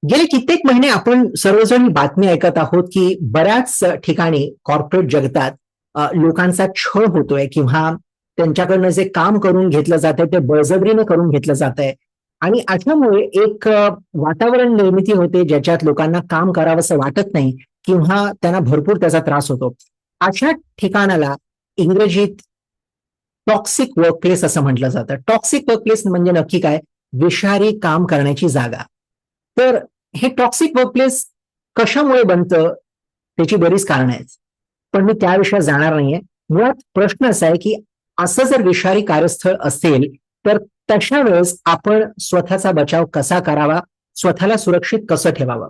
गेले कित्येक महिने आपण सर्वजण ही बातमी ऐकत आहोत की बऱ्याच ठिकाणी कॉर्पोरेट जगतात लोकांचा छळ होतोय किंवा त्यांच्याकडनं जे काम करून घेतलं जातंय ते बळजबरीनं करून घेतलं जातंय आणि अशामुळे एक वातावरण निर्मिती होते ज्याच्यात लोकांना काम करावंसं वाटत नाही किंवा त्यांना भरपूर त्याचा त्रास होतो. अशा ठिकाणाला इंग्रजीत टॉक्सिक वर्कप्लेस असं म्हटलं जातं. टॉक्सिक वर्कप्लेस म्हणजे नक्की काय? विषारी काम करण्याची जागा. तर हे टॉक्सिक वर्कप्लेस कशामुळे बनतं त्याची बरीच कारणं आहेत. पण मी त्या विषयात जाणार नाहीये. मुळात प्रश्न असा आहे की असं जर विषारी कार्यस्थळ असेल तर तशा वेळेस आपण स्वतःचा बचाव कसा करावा, स्वतःला सुरक्षित कसं ठेवावं.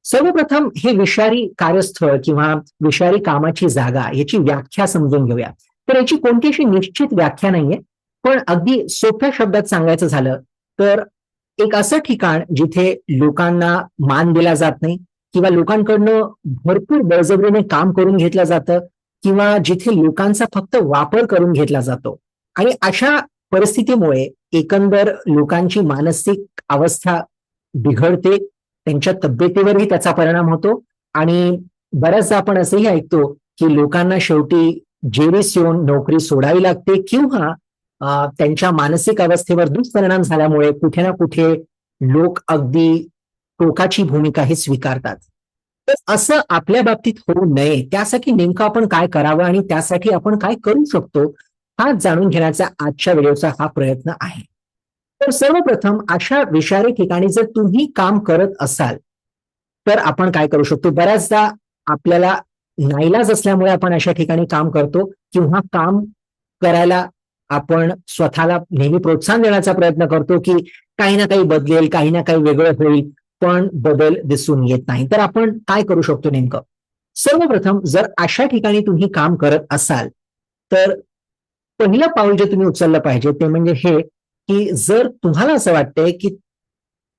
सर्वप्रथम हे विषारी कार्यस्थळ किंवा विषारी कामाची जागा याची व्याख्या समजून घेऊया. तर याची कोणती अशी निश्चित व्याख्या नाहीये, पण अगदी सोप्या शब्दात सांगायचं झालं तर एक असं ठिकाण जिथे लोकांना मान दिला जात नाही किंवा लोकांकडनं भरपूर बळजबरीने काम करून घेतलं जातं किंवा जिथे लोकांचा फक्त वापर करून घेतला जातो आणि अशा परिस्थितीमुळे एकंदर लोकांची मानसिक अवस्था बिघडते, त्यांच्या तब्येतीवरही त्याचा परिणाम होतो आणि बऱ्याचदा आपण असंही ऐकतो की लोकांना शेवटी जेरीस येऊन नोकरी सोडावी लागते किंवा त्यांच्या मानसिक अवस्थेवर दुष्परिणाम झाल्यामुळे कुठे ना कुठे लोक अगदी टोकाची भूमिका हे स्वीकारतात. तर असं आपल्या बाबतीत होऊ नये त्यासाठी नेमकं आपण काय करावं आणि त्यासाठी आपण काय करू शकतो हा जाणून घेण्याचा आजच्या व्हिडिओचा हा प्रयत्न आहे. तर सर्वप्रथम अशा विषारी ठिकाणी जर तुम्ही काम करत असाल तर आपण काय करू शकतो. बऱ्याचदा आपल्याला नाईलाज असल्यामुळे आपण अशा ठिकाणी काम करतो किंवा काम करायला आपण स्वतःला नेहमी प्रोत्साहन देण्याचा प्रयत्न करतो की काही ना काही बदलेल, काही ना काही वेगळं होईल, पण बदल दिसून येत नाही. तर आपण काय करू शकतो नेमकं? सर्वप्रथम जर अशा ठिकाणी तुम्ही काम करत असाल तर पहिलं पाऊल जे तुम्ही उचललं पाहिजे ते म्हणजे हे की जर तुम्हाला असं वाटतंय की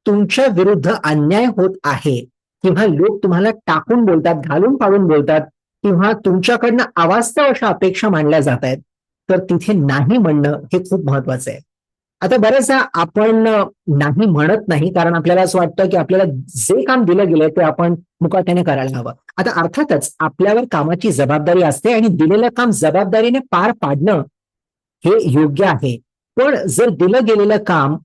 तुमच्या विरुद्ध अन्याय होत आहे किंवा लोक तुम्हाला टाकून बोलतात, घालून पाडून बोलतात किंवा तुमच्याकडनं अवास्तव अशा अपेक्षा मांडल्या जात आहेत, तर तिथे नाही म्हणणं हे खूप महत्वाचं आहे. आता बऱ्याचदा आपण नाही म्हणत नाही कारण आपल्याला असं वाटतं की आपल्याला जे काम दिलं गेलंय ते आपण मुकाट्याने करायला हवं. आता अर्थातच आपल्यावर कामाची जबाबदारी असते आणि दिलेलं काम जबाबदारीने पार पाडणं हे योग्य आहे. पण जर दिलं गेलेलं काम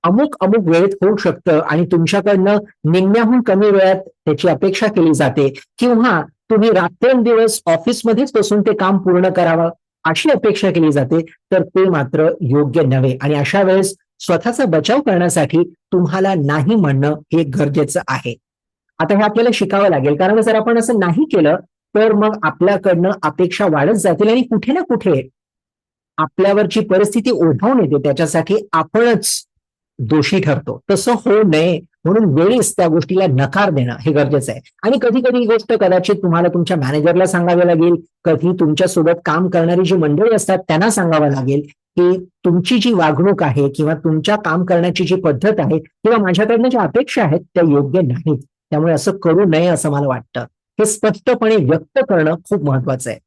अमुक अमुक वेळेत होऊ शकतं आणि तुमच्याकडनं निम्म्याहून कमी वेळात त्याची अपेक्षा केली जाते किंवा तुम्ही रात्रंदिवस ऑफिसमध्येच बसून ते काम पूर्ण करावं अशी अपेक्षा केली जाते, तर ते मात्र योग्य नव्हे आणि अशा वेळेस स्वतःचा बचाव करण्यासाठी तुम्हाला नाही म्हणणं हे गरजेचं आहे. आता हे आपल्याला शिकावं लागेल कारण जर आपण असं नाही केलं तर मग आपल्याकडनं अपेक्षा वाढत जातील आणि कुठे ना कुठे आपल्यावरची परिस्थिती ओढावून येते त्याच्यासाठी आपणच दोषी ठरतो. तसं होऊ नये म्हणून वेळीच त्या गोष्टीला नकार देणं हे गरजेचं आहे. आणि कधी कधी ही गोष्ट कदाचित तुम्हाला तुमच्या मॅनेजरला सांगावी लागेल, कधी तुमच्यासोबत काम करणारी जी मंडळी असतात त्यांना सांगावं लागेल की तुमची जी वागणूक आहे किंवा तुमच्या काम करण्याची जी पद्धत आहे किंवा माझ्याकडनं ज्या अपेक्षा आहेत त्या योग्य नाहीत, त्यामुळे असं करू नये असं मला वाटतं. हे स्पष्टपणे व्यक्त करणं खूप महत्वाचं आहे.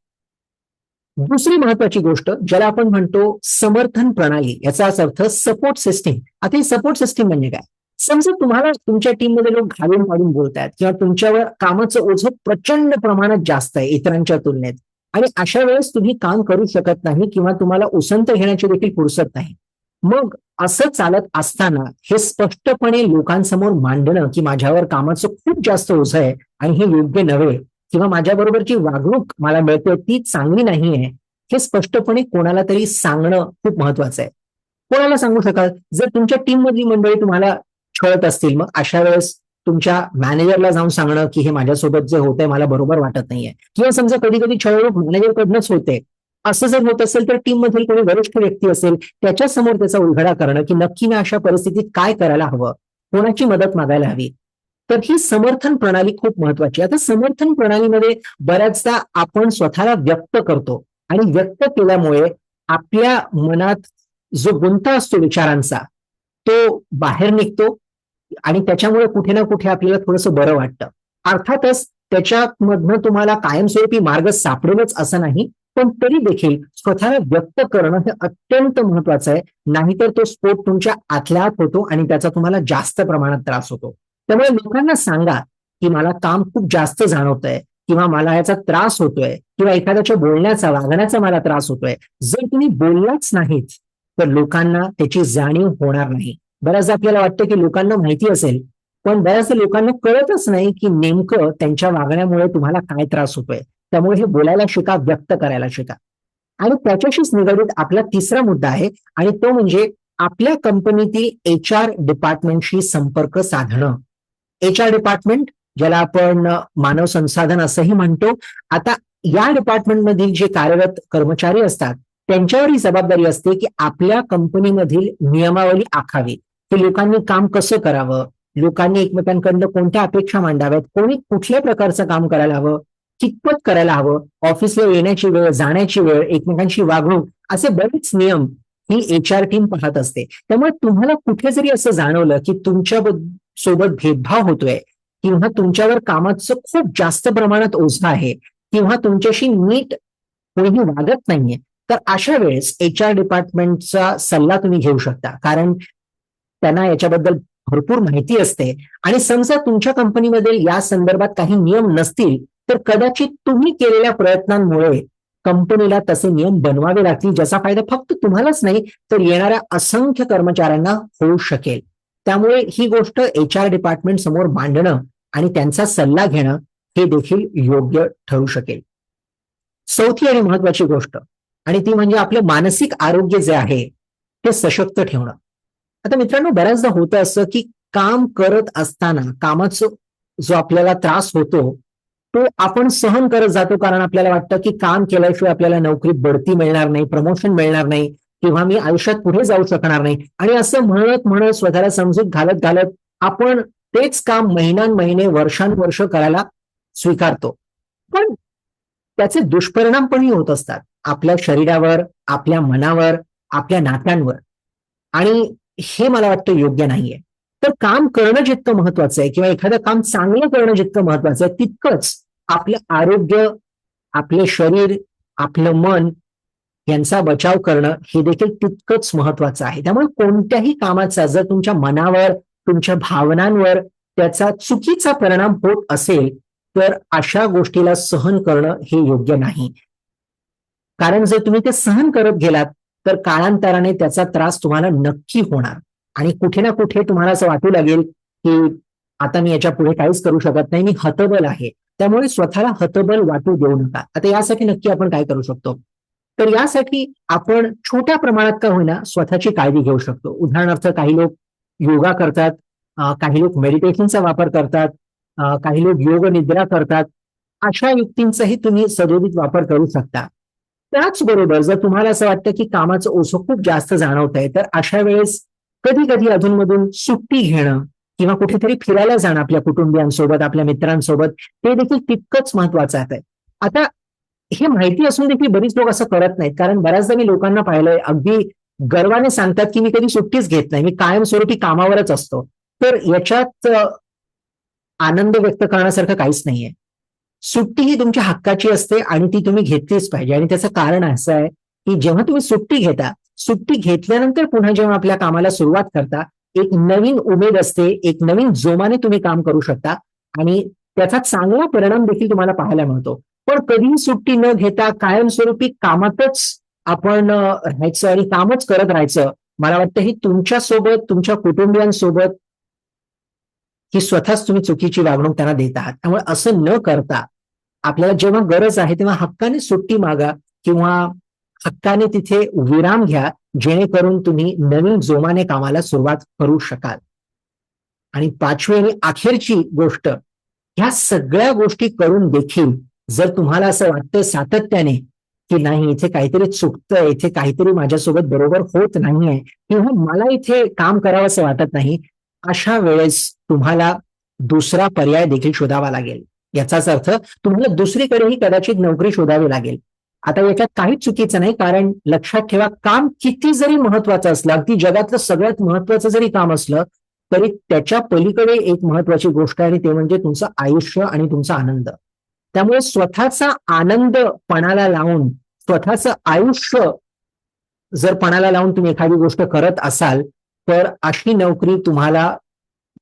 दुसरी महत्वाची गोष्ट ज्याला आपण म्हणतो समर्थन प्रणाली, याचाच अर्थ सपोर्ट सिस्टीम. आता ही सपोर्ट सिस्टीम म्हणजे काय? समजा तुम्हाला तुमच्या टीममध्ये लोक घालून पाडून बोलतायत किंवा तुमच्यावर कामाचं ओझं प्रचंड प्रमाणात जास्त आहे इतरांच्या तुलनेत आणि अशा वेळेस तुम्ही काम करू शकत नाही किंवा तुम्हाला उसंत घेण्याची देखील फुरसत नाही. मग असं चालत असताना हे स्पष्टपणे लोकांसमोर मांडणं की माझ्यावर कामाचं खूप जास्त ओझं आहे आणि हे योग्य नव्हे किंवा माझ्याबरोबर जी वागणूक मला मिळते ती चांगली नाहीये, हे स्पष्टपणे कोणाला तरी सांगणं खूप महत्वाचं आहे. कोणाला सांगू शकाल? जर तुमच्या टीम मधली मंडळी तुम्हाला छळत असतील मग अशा वेळेस तुमच्या मॅनेजरला जाऊन सांगणं की हे माझ्यासोबत जे होतंय मला बरोबर वाटत नाहीये किंवा समजा कधी कधी छळवणूक मॅनेजरकडनंच होते, असं जर होत असेल तर टीम मधील कोणी वरिष्ठ व्यक्ती असेल त्याच्या समोर त्याचा उलगडा करणं की नक्की मी अशा परिस्थितीत काय करायला हवं, कोणाची मदत मागायला हवी. तर ही समर्थन प्रणाली खूप महत्वाची. आता समर्थन प्रणालीमध्ये बऱ्याचदा आपण स्वतःला व्यक्त करतो आणि व्यक्त केल्यामुळे आपल्या मनात जो गुंता असतो विचारांचा तो बाहेर निघतो आणि त्याच्यामुळे कुठे ना कुठे आपल्याला थोडंसं बरं वाटतं. अर्थातच त्याच्यामधनं तुम्हाला कायमस्वरूपी मार्ग सापडेलच असं नाही, पण तरी देखील स्वतःला व्यक्त करणं हे अत्यंत महत्वाचं आहे. नाहीतर तो स्फोट तुमच्या आतल्या आत होतो आणि त्याचा तुम्हाला जास्त प्रमाणात त्रास होतो. त्यामुळे लोकांना सांगा की मला काम खूप जास्त जाणवतंय किंवा मला याचा त्रास होतोय किंवा एखाद्याच्या बोलण्याचा वागण्याचा मला त्रास होतोय. जर तुम्ही बोललाच नाहीत तर लोकांना त्याची जाणीव होणार नाही. बऱ्याचदा आपल्याला वाटतं की लोकांना माहिती असेल, पण बऱ्याचदा लोकांना कळतच नाही की नेमकं त्यांच्या वागण्यामुळे तुम्हाला काय त्रास होतोय. त्यामुळे हे बोलायला शिका, व्यक्त करायला शिका. आणि त्याच्याशीच निगडीत आपला तिसरा मुद्दा आहे आणि तो म्हणजे आपल्या कंपनीतील HR डिपार्टमेंटशी संपर्क साधणं. HR डिपार्टमेंट ज्याला आपण मानव संसाधन असंही म्हणतो. आता या डिपार्टमेंटमधील जे कार्यरत कर्मचारी असतात त्यांच्यावर ही जबाबदारी असते की आपल्या कंपनीमधील नियमावली आखावी, की लोकांनी काम कसं करावं, लोकांनी एकमेकांकडनं कोणत्या अपेक्षा मांडाव्यात, कोणी कुठल्या प्रकारचं काम करायला हवं, कितपत करायला हवं, ऑफिसला येण्याची वेळ, जाण्याची वेळ, एकमेकांशी वागणूक, असे बरेच नियम ही HR टीम पाहत असते. त्यामुळे तुम्हाला कुठे जरी असं जाणवलं की तुमच्या सोबत भेदभाव होतोय किंवा तुमच्यावर कामाचं खूप जास्त प्रमाणात ओझं आहे किंवा तुमच्याशी नीट कोणीही वागत नाहीये, तर अशा वेळेस HR डिपार्टमेंटचा सल्ला तुम्ही घेऊ शकता. कारण त्यांना याच्याबद्दल भरपूर माहिती असते आणि समजा तुमच्या कंपनीमध्ये या संदर्भात काही नियम नसतील तर कदाचित तुम्ही केलेल्या प्रयत्नांमुळे कंपनीला तसे नियम बनवावे लागतील, ज्याचा फायदा फक्त तुम्हालाच नाही तर येणाऱ्या असंख्य कर्मचाऱ्यांना होऊ शकेल. त्यामुळे ही गोष्ट HR डिपार्टमेंट समोर मांडणं आणि त्यांचा सल्ला घेणं हे देखील योग्य ठरू शकेल. चौथी आणि महत्वाची गोष्ट आणि ती म्हणजे आपलं मानसिक आरोग्य जे आहे ते सशक्त ठेवणं. आता मित्रांनो, बऱ्याचदा होतं असं की काम करत असताना कामाचा जो आपल्याला त्रास होतो तो आपण सहन करत जातो, कारण आपल्याला वाटतं की काम केल्याशिवाय आपल्याला नोकरीत बढती मिळणार नाही, प्रमोशन मिळणार नाही किंवा मी आयुष्यात पुढे जाऊ शकणार नाही. आणि असं म्हणत म्हणत स्वतःला समजूत घालत घालत आपण तेच काम महिन्यान-महिने, वर्षानुवर्ष करायला स्वीकारतो. पण त्याचे दुष्परिणाम पण होत असतात आपल्या शरीरावर, आपल्या मनावर, आपल्या नात्यांवर. आणि हे मला वाटतं योग्य नाहीये. तर काम करणं जितकं महत्वाचं आहे किंवा एखादं काम चांगलं करणं जितकं महत्वाचं आहे तितकंच आपलं आरोग्य, आपले शरीर, आपलं मन यांचा बचाव करणं हे देखील तितकंच महत्वाचं आहे. त्यामुळे कोणत्याही कामाचा जर तुमच्या मनावर, तुमच्या भावनांवर त्याचा चुकीचा परिणाम होत असेल तर अशा गोष्टीला सहन करणं हे योग्य नाही. कारण जर तुम्ही ते सहन करत गेलात तर काळांतराने त्याचा त्रास तुम्हाला नक्की होणार आणि कुठे ना कुठे तुम्हाला असं वाटू लागेल की आता मी याच्या पुढे काहीच करू शकत नाही, मी हतबल आहे. त्यामुळे स्वतःला हतबल वाटू देऊ नका. आता यासाठी नक्की आपण काय करू शकतो? तर यासाठी आपण छोट्या प्रमाणात का होईना स्वतःची काळजी घेऊ शकतो. उदाहरणार्थ काही लोक योगा करतात, काही लोक मेडिटेशनचा वापर करतात, काही लोक योग निद्रा करतात. अशा युक्तींचाही तुम्ही सदोदित वापर करू शकता. त्याचबरोबर जर तुम्हाला असं वाटतं की कामाचं ओझं खूप जास्त जाणवतंय तर अशा वेळेस कधी कधी अधूनमधून सुट्टी घेणं किंवा कुठेतरी फिरायला जाणं आपल्या कुटुंबियांसोबत, आपल्या मित्रांसोबत, ते देखील तितकंच महत्वाचं आहे. आता हे माहिती असून देखील बरीच लोक असं करत नाहीत, कारण बऱ्याचदा मी लोकांना पाहिलंय अगदी गर्वाने सांगतात की मी कधी सुट्टीच घेत नाही, मी कायमस्वरूपी कामावरच असतो. तर याच्यात आनंद व्यक्त करण्यासारखं काहीच नाहीये. सुट्टी ही तुमच्या हक्काची असते आणि ती तुम्ही घेतलीच पाहिजे. आणि त्याचं कारण असं आहे की जेव्हा तुम्ही सुट्टी घेता, सुट्टी घेतल्यानंतर पुन्हा जेव्हा आपल्या कामाला सुरुवात करता, एक नवीन उमेद असते, एक नवीन जोमाने तुम्ही काम करू शकता आणि त्याचा चांगला परिणाम देखील तुम्हाला पाहायला मिळतो. पण कधीही सुट्टी न घेता कायमस्वरूपी कामातच आपण राहायचं आणि कामच करत राहायचं, मला वाटतं ही तुमच्यासोबत, तुमच्या कुटुंबियांसोबत ही स्वतःच तुम्ही चुकीची वागणूक त्यांना देत आहात. त्यामुळे असं न करता आपल्याला जेव्हा गरज आहे तेव्हा हक्काने सुट्टी मागा किंवा हक्काने तिथे विराम घ्या, जेणेकरून तुम्ही नवीन जोमाने कामाला सुरुवात करू शकाल. आणि पाचवी आणि अखेरची गोष्ट, ह्या सगळ्या गोष्टी करून देखील जर तुम्हाला असं वाटतं सातत्याने की नाही इथे काहीतरी चुकतंय, इथे काहीतरी माझ्यासोबत बरोबर होत नाहीये किंवा मला इथे काम करावं असं वाटत नाही, अशा वेळेस तुम्हाला दुसरा पर्याय देखील शोधावा लागेल. याचाच अर्थ तुम्हाला दुसरीकडेही कदाचित नोकरी शोधावी लागेल. आता याच्यात काहीच चुकीचं नाही, कारण लक्षात ठेवा, काम किती जरी महत्वाचं असलं, अगदी जगातलं सगळ्यात महत्वाचं जरी काम असलं तरी त्याच्या पलीकडे एक महत्वाची गोष्ट आहे आणि ते म्हणजे तुमचं आयुष्य आणि तुमचा आनंद. त्यामुळे स्वतःचा आनंद पणाला लावून, स्वतःचं आयुष्य जर पणाला लावून तुम्ही एखादी गोष्ट करत असाल तर अशी नोकरी तुम्हाला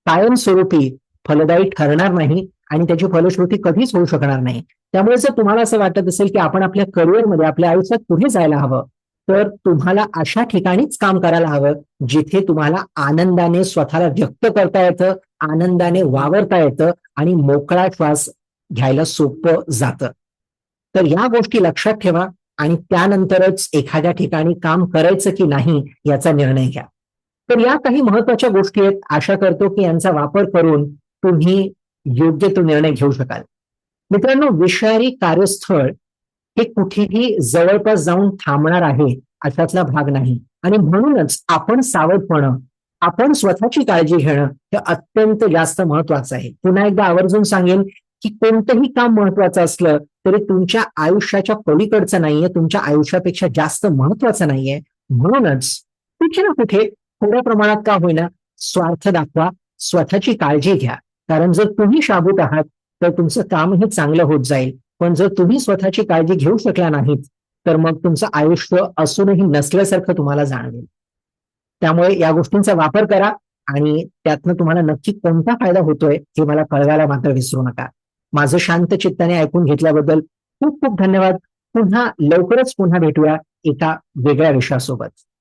कायमस्वरूपी फलदायी ठरणार नाही आणि त्याची फलश्रुती कधीच होऊ शकणार नाही. त्यामुळे जर तुम्हाला असं वाटत असेल की आपण आपल्या करिअरमध्ये, आपल्या आयुष्यात पुढे जायला हवं, तर तुम्हाला अशा ठिकाणीच काम करायला हवं जिथे तुम्हाला आनंदाने स्वतःला व्यक्त करता येतं, आनंदाने वावरता येतं आणि मोकळा श्वास घ्यायला सोपं जातं. तर या गोष्टी लक्षात ठेवा आणि त्यानंतरच एखाद्या ठिकाणी काम करायचं की नाही याचा निर्णय घ्या. तर या काही महत्वाच्या गोष्टी आहेत. आशा करतो की यांचा वापर करून तुम्ही योग्य तो निर्णय घेऊ शकाल. मित्रांनो, विषारी कार्यस्थळ हे कुठेही जवळपास जाऊन थांबणार आहे अशातला भाग नाही आणि म्हणूनच आपण सावधपणं, आपण स्वतःची काळजी घेणं हे अत्यंत जास्त महत्वाचं आहे. पुन्हा एकदा आवर्जून सांगेन की कोणतंही काम महत्वाचं असलं तरी तुमच्या आयुष्याच्या पलीकडचं नाहीये, तुमच्या आयुष्यापेक्षा जास्त महत्वाचं नाहीये. म्हणूनच कुठे ना कुठे थोड्या प्रमाणात का होईना स्वार्थ दाखवा, स्वतःची काळजी घ्या. कारण जर तुम्ही शाबूत आहात तर तुमचं काम हे चांगलं होत जाईल. पण जर तुम्ही स्वतःची काळजी घेऊ शकला नाहीत तर मग तुमचं आयुष्य असूनही नसल्यासारखं तुम्हाला जाणवेल. त्यामुळे या गोष्टींचा वापर करा आणि त्यातनं तुम्हाला नक्की कोणता फायदा होतोय हे मला कळवायला मात्र विसरू नका. माझं शांत चित्ताने ऐकून घेतल्याबद्दल खूप खूप धन्यवाद. पुन्हा लवकरच पुन्हा भेटूया एका वेगळ्या विषयासोबत.